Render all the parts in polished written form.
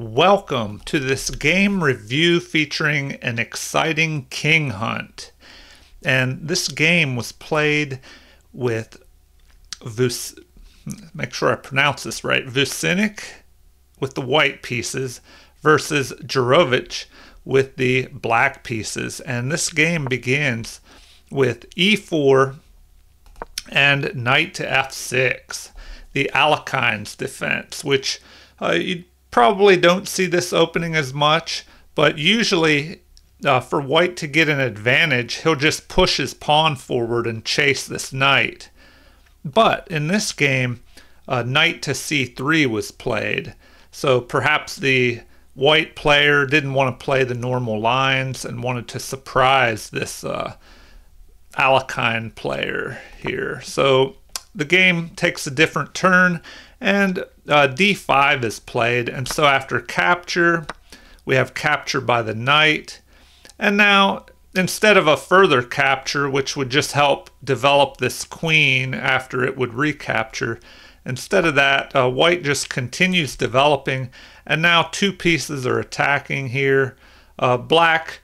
Welcome to this game review featuring an exciting king hunt. And this game was played with make sure I pronounce this right, Vucinic with the white pieces versus Jurovic with the black pieces. And this game begins with e4 and knight to f6, the Alekhine's defense, which you probably don't see this opening as much, but usually for white to get an advantage, he'll just push his pawn forward and chase this knight. But in this game, knight to c3 was played, so perhaps the white player didn't want to play the normal lines and wanted to surprise this Alekhine player here. So the game takes a different turn, and d5 is played. And so after capture, we have capture by the knight. And now, instead of a further capture, which would just help develop this queen after it would recapture, instead of that, white just continues developing. And now two pieces are attacking here. Black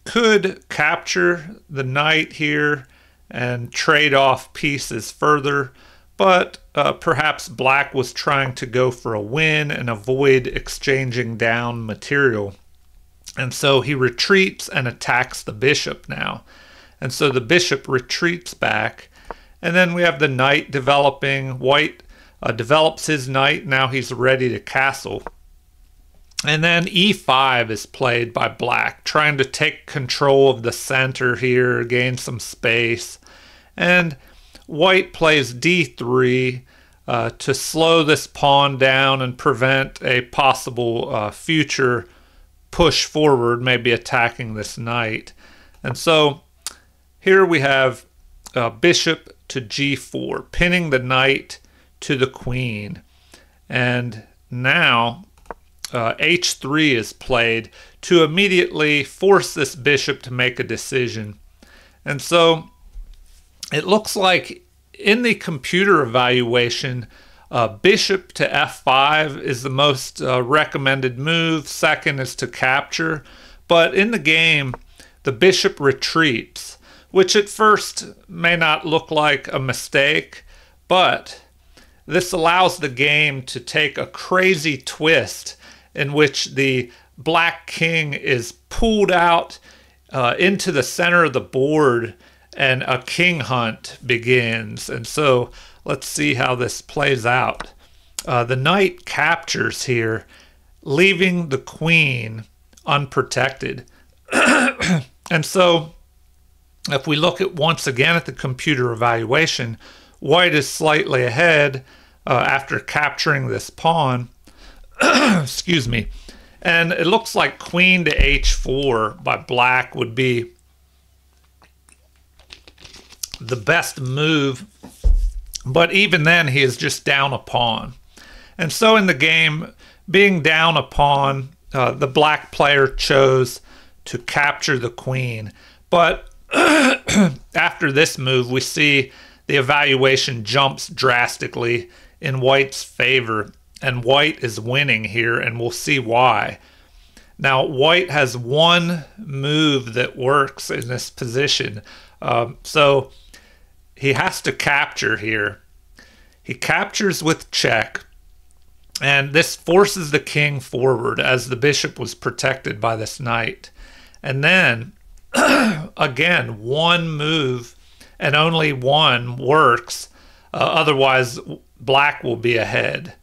could capture the knight here and trade off pieces further, but perhaps black was trying to go for a win and avoid exchanging down material. And so he retreats and attacks the bishop now. And so the bishop retreats back. And then we have the knight developing. White develops his knight. Now he's ready to castle. And then e5 is played by black, trying to take control of the center here, gain some space. And white plays d3 to slow this pawn down and prevent a possible future push forward, maybe attacking this knight. And so here we have bishop to g4, pinning the knight to the queen. And now h3 is played to immediately force this bishop to make a decision. And so it looks like in the computer evaluation, bishop to f5 is the most recommended move. Second is to capture. But in the game, the bishop retreats, which at first may not look like a mistake, but this allows the game to take a crazy twist in which the black king is pulled out into the center of the board and a king hunt begins. And so let's see how this plays out. The knight captures here, leaving the queen unprotected. And so if we look at once again at the computer evaluation, white is slightly ahead after capturing this pawn. Excuse me. And it looks like queen to h4 by black would be the best move, but even then he is just down a pawn. And so in the game, being down a pawn, the black player chose to capture the queen. But after this move, we see the evaluation jumps drastically in white's favor, and white is winning here, and we'll see why. Now, white has one move that works in this position. So he has to capture here. He captures with check, and this forces the king forward as the bishop was protected by this knight. And then, again, one move and only one works. Otherwise, black will be ahead.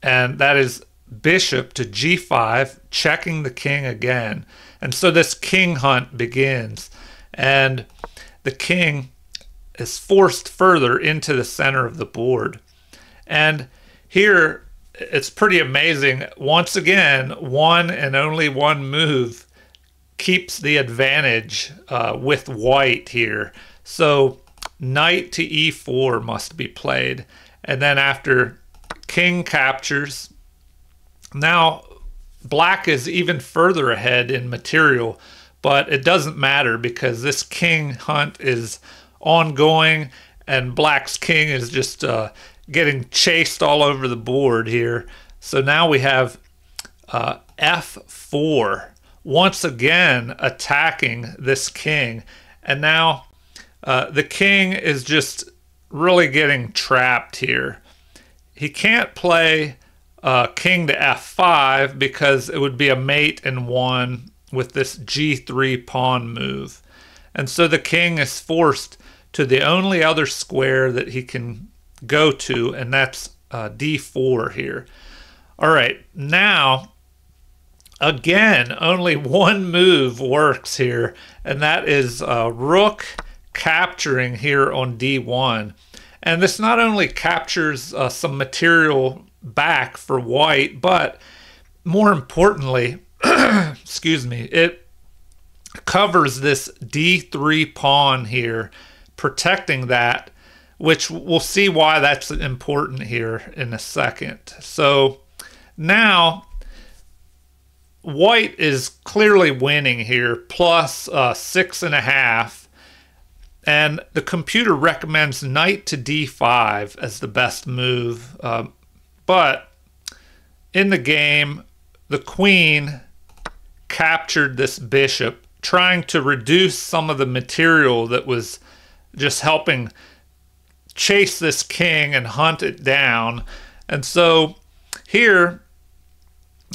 And that is bishop to g5, checking the king again. And so this king hunt begins. And the king is forced further into the center of the board. And here, it's pretty amazing. Once again, one and only one move keeps the advantage with white here. So knight to e4 must be played. And then after king captures, now black is even further ahead in material, but it doesn't matter because this king hunt is ongoing and black's king is just getting chased all over the board here. So now we have f4, once again attacking this king. And now the king is just really getting trapped here. He can't play king to f5 because it would be a mate in one with this g3 pawn move. And so the king is forced to the only other square that he can go to, and that's d4 here. All right, now, again, only one move works here, and that is rook capturing here on d1. And this not only captures some material back for white, but more importantly, excuse me, it covers this d3 pawn here, protecting that, which we'll see why that's important here in a second. So now white is clearly winning here, plus 6.5. And the computer recommends knight to d5 as the best move. But in the game, the queen captured this bishop, trying to reduce some of the material that was just helping chase this king and hunt it down. And so here,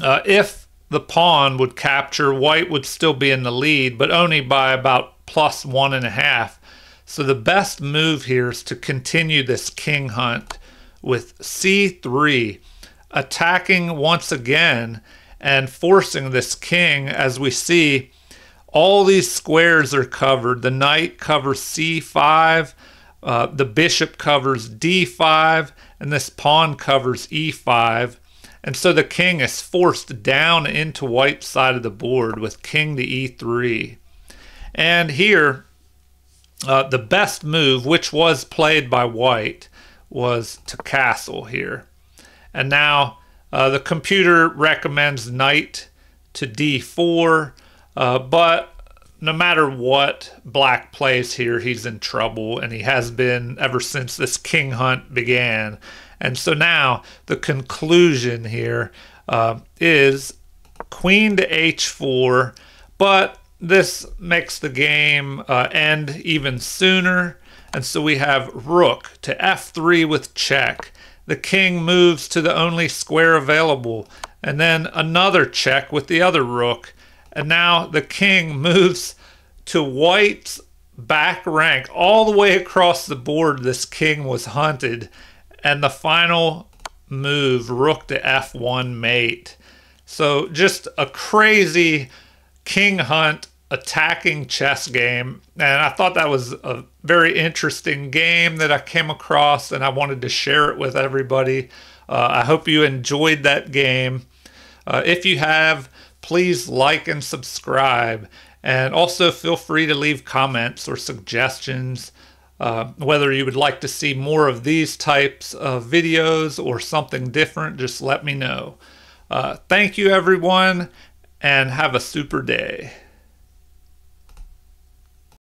if the pawn would capture, white would still be in the lead, but only by about plus 1.5. So the best move here is to continue this king hunt with c3, attacking once again and forcing this king. As we see, all these squares are covered. The knight covers c5, the bishop covers d5, and this pawn covers e5. And so the king is forced down into white's side of the board with king to e3. And here, the best move, which was played by white, was to castle here. And now the computer recommends knight to d4, but no matter what black plays here, he's in trouble, and he has been ever since this king hunt began. And so now the conclusion here is queen to h4, but this makes the game end even sooner. And so we have rook to f3 with check. The king moves to the only square available, and then another check with the other rook. And now the king moves to white's back rank. All the way across the board, this king was hunted. And the final move, rook to f1 mate. So just a crazy king hunt attacking chess game. And I thought that was a very interesting game that I came across, and I wanted to share it with everybody. I hope you enjoyed that game. If you have, please like and subscribe. And also feel free to leave comments or suggestions. Whether you would like to see more of these types of videos or something different, just let me know. Thank you, everyone, and have a super day.